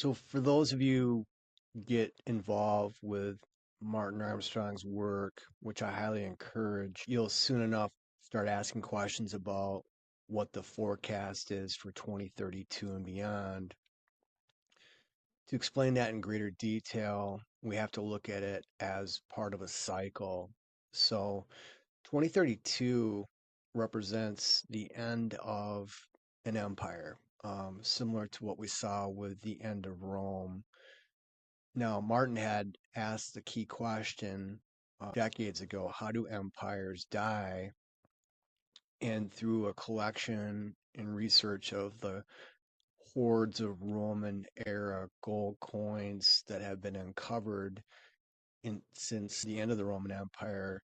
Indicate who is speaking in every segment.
Speaker 1: So, for those of you get involved with Martin Armstrong's work, which I highly encourage, you'll soon enough start asking questions about what the forecast is for 2032 and beyond. To explain that in greater detail, we have to look at it as part of a cycle. So, 2032 represents the end of an empire, similar to what we saw with the end of Rome. Now, Martin had asked the key question decades ago: how do empires die? And through a collection and research of the hordes of Roman era gold coins that have been uncovered since the end of the Roman Empire,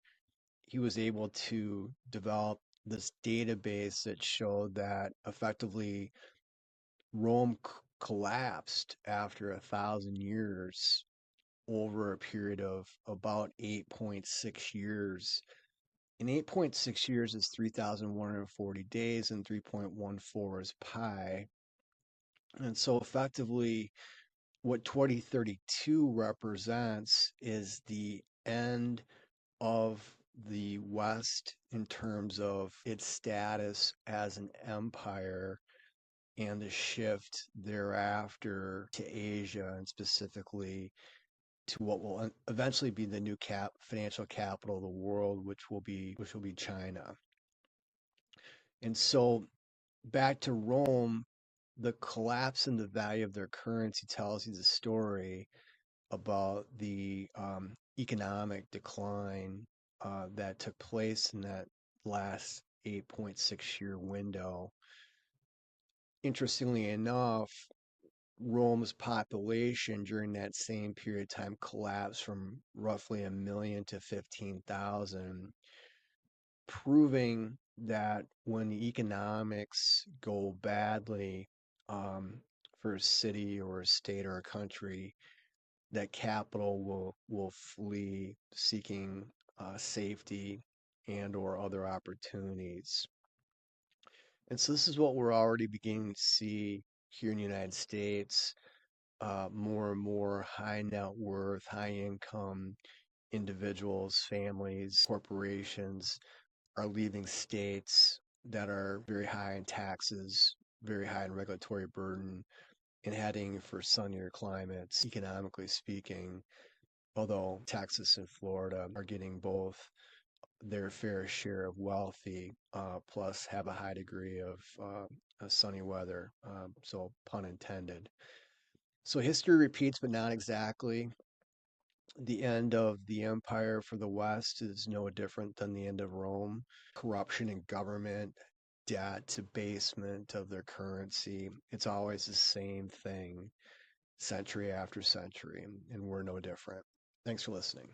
Speaker 1: he was able to develop this database that showed that effectively Rome collapsed after 1,000 years over a period of about 8.6 years. And 8.6 years is 3,140 days, and 3.14 is pi. And so effectively, what 2032 represents is the end of the West in terms of its status as an empire and the shift thereafter to Asia, and specifically to what will eventually be the new financial capital of the world, which will be China. And so back to Rome, the collapse in the value of their currency tells you the story about the economic decline that took place in that last 8.6 year window. Interestingly enough, Rome's population during that same period of time collapsed from roughly 1 million to 15,000, proving that when the economics go badly for a city or a state or a country, that capital will flee seeking safety and or other opportunities. And so this is what we're already beginning to see here in the United States. More and more high net worth, high income individuals, families, corporations are leaving states that are very high in taxes, very high in regulatory burden, and heading for sunnier climates, economically speaking. Although Texas and Florida are getting both their fair share of wealthy, plus have a high degree of sunny weather, so pun intended. So history repeats, but not exactly. The end of the empire for the West is no different than the end of Rome. Corruption in government, debt, debasement of their currency. It's always the same thing, century after century, and we're no different. Thanks for listening.